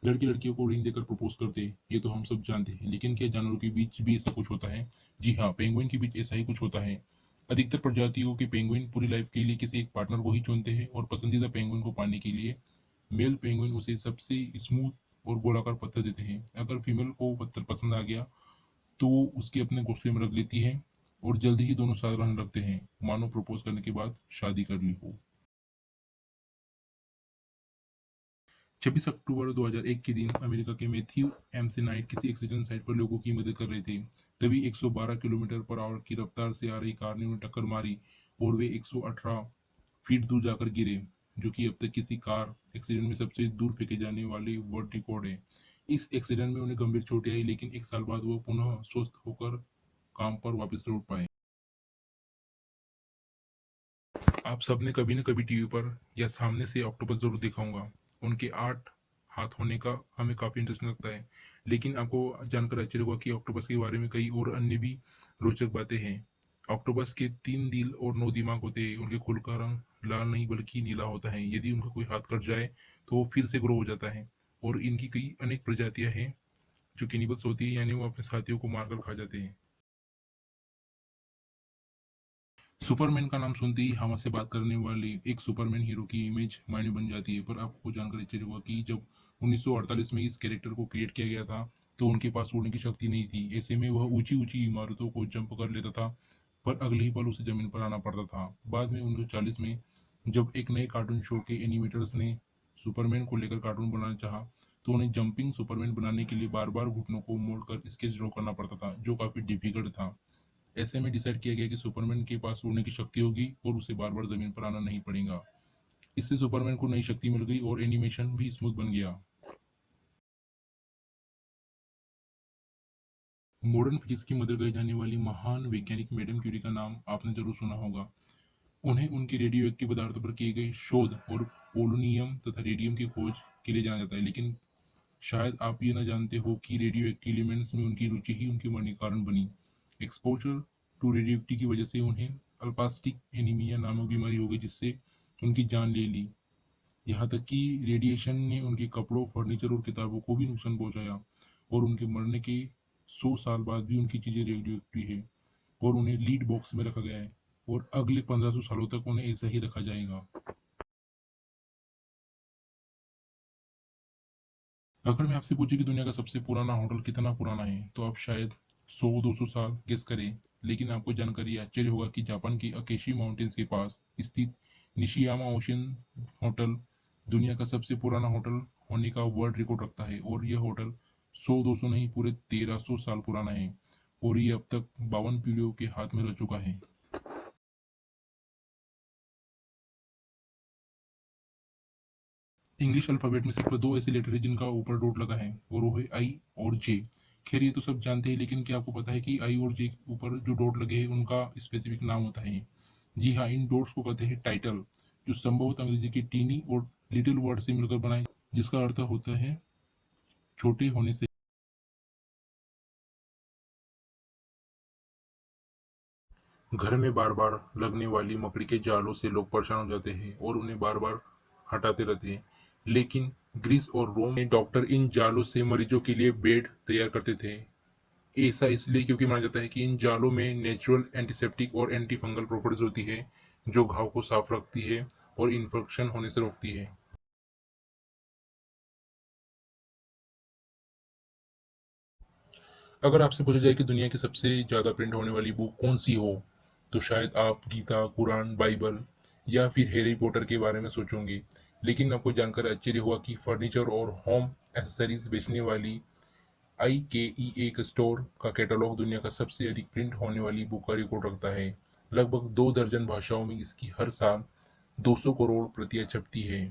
लड़के लड़कियों को रिंग देकर प्रपोज करते, ये तो हम सब जानते हैं, लेकिन क्या जानवरों के बीच भी ऐसा कुछ होता है? जी हाँ, पेंगुइन के बीच ऐसा ही कुछ होता है। अधिकतर प्रजातियों के पेंगुइन पूरी लाइफ के लिए किसी एक पार्टनर को ही चुनते हैं और पसंदीदा पेंगुइन को पाने के लिए मेल पेंगुइन उसे सबसे स्मूथ और गोलाकार पत्थर देते हैं। अगर फीमेल को पत्थर पसंद आ गया तो वो उसके अपने घोंसले में रख लेती है और जल्दी ही दोनों साथ रहने लगते हैं, मानो प्रपोज करने के बाद शादी कर ली हो। 26 अक्टूबर 2001 के दिन अमेरिका के मैथ्यू एमसेनाइट किसी एक्सीडेंट साइट पर लोगों की मदद कर रहे थे। तभी 112 किलोमीटर पर आवर की रफ्तार से आ रही कार ने उन्हें टक्कर मारी और वे 118 फीट दूर जाकर गिरे, जो कि अब तक किसी कार एक्सीडेंट में सबसे दूर फेंके जाने वाले वर्ल्ड रिकॉर्ड है। इस एक्सीडेंट में उन्हें गंभीर चोटें आई, लेकिन एक साल बाद वो पुनः स्वस्थ होकर काम पर वापस लौट पाए। आप सबने कभी न कभी टीवी पर या सामने से ऑक्टोपस जरूर देखा होगा। उनके 8 हाथ होने का हमें काफ़ी इंटरेस्टिंग लगता है, लेकिन आपको जानकर आश्चर्य होगा कि ऑक्टोपस के बारे में कई और अन्य भी रोचक बातें हैं। ऑक्टोपस के 3 दिल और 9 दिमाग होते हैं। उनके खून का रंग लाल नहीं बल्कि नीला होता है। यदि उनका कोई हाथ कट जाए तो वो फिर से ग्रो हो जाता है। और इनकी कई अनेक प्रजातियां हैं जो कैनिबल्स होती है, यानी वो अपने साथियों को मारकर खा जाते हैं। सुपरमैन का नाम सुनते ही हवा से बात करने वाले एक सुपरमैन हीरो की इमेज मायने बन जाती है, पर आपको जानकर आश्चर्य हुआ कि जब 1948 में इस कैरेक्टर को क्रिएट किया गया था तो उनके पास उड़ने की शक्ति नहीं थी। ऐसे में वह ऊंची ऊंची इमारतों को जंप कर लेता था, पर अगले ही पल उसे जमीन पर आना पड़ता था। बाद में 1940 में जब एक नए कार्टून शो के एनिमेटर्स ने सुपरमैन को लेकर कार्टून बनाना चाहा, तो उन्हें जंपिंग सुपरमैन बनाने के लिए बार बार घुटनों को मोड़कर स्केच ड्रॉ करना पड़ता था, जो काफी डिफिकल्ट था। ऐसे में डिसाइड किया गया कि सुपरमैन के पास उड़ने की शक्ति होगी और उसे बार बार जमीन पर आना नहीं पड़ेगा। इससे सुपरमैन को नई शक्ति मिल गई और एनिमेशन भी स्मूथ बन गया। मॉडर्न फिजिक्स की मदर कही जाने वाली महान वैज्ञानिक मैडम क्यूरी का नाम आपने जरूर सुना होगा। उन्हें उनके रेडियो एक्टिव पदार्थों पर किए गए शोध और पोलोनियम तथा रेडियम की खोज के लिए जाना जाता है, लेकिन शायद आप ये ना जानते हो कि रेडियो एक्टिव एलिमेंट्स में उनकी रुचि ही उनकी मरने के कारण बनी। एक्सपोजर टू रेडियो एक्टिव की वजह से उन्हें अल्पास्टिक एनीमिया नामक बीमारी हो गई, जिससे उनकी जान ले ली। यहाँ तक कि रेडिएशन ने उनके कपड़ों, फर्नीचर और किताबों को भी नुकसान पहुंचाया और उनके मरने के 100 साल बाद भी उनकी चीज़ें रेडियो एक्टिव है और उन्हें लीड बॉक्स में रखा गया है और अगले 1500 सालों तक उन्हें ऐसा ही रखा जाएगा। अगर मैं आपसे पूछूं कि दुनिया का सबसे पुराना होटल कितना पुराना है, तो आप शायद 100-200 साल गेस करें। लेकिन आपको जानकर ये आश्चर्य होगा कि जापान की अकेशी माउंटेन्स के पास स्थित निशियामा ओशन होटल दुनिया का सबसे पुराना होटल होने का वर्ल्ड रिकॉर्ड रखता है और यह होटल 100-200 नहीं, पूरे 1300 साल पुराना है और ये अब तक 52 पीढ़ियों के हाथ में रह चुका है। इंग्लिश अल्फाबेट में सिर्फ दो ऐसे लेटर है जिनका ऊपर डॉट लगा है और वो है आई और जे। खैर ये तो सब जानते हैं, लेकिन क्या आपको पता है कि आई और जे के ऊपर जो डॉट लगे हैं उनका स्पेसिफिक नाम होता है? जी हाँ, इन डॉट्स को कहते हैं टाइटल, जो संभवतः अंग्रेजी के टीनी और लिटिल वर्ड से मिलकर बनाए, जिसका अर्थ होता है छोटे होने से। घर में बार बार लगने वाली मकड़ी के जालों से लोग परेशान हो जाते हैं और उन्हें बार बार हटाते रहते हैं, लेकिन ग्रीस और रोम में डॉक्टर इन जालों से मरीजों के लिए बेड तैयार करते थे। ऐसा इसलिए क्योंकि माना जाता है कि इन जालों में नेचुरल एंटीसेप्टिक और एंटी फंगल प्रॉपर्टीज होती है, जो घाव को साफ रखती है और इन्फेक्शन होने से रोकती है। अगर आपसे पूछा जाए कि दुनिया की सबसे ज़्यादा प्रिंट होने वाली बुक कौन सी हो, तो शायद आप गीता, कुरान, बाइबल या फिर हैरी पॉटर के बारे में सोचोगे। लेकिन आपको जानकर आश्चर्य हुआ कि फर्नीचर और होम एसेसरीज बेचने वाली IKEA एक स्टोर का कैटलॉग दुनिया का सबसे अधिक प्रिंट होने वाली बुक का रिकॉर्ड रखता है। लगभग 2 दर्जन भाषाओं में इसकी हर साल 200 करोड़ प्रतियां छपती है।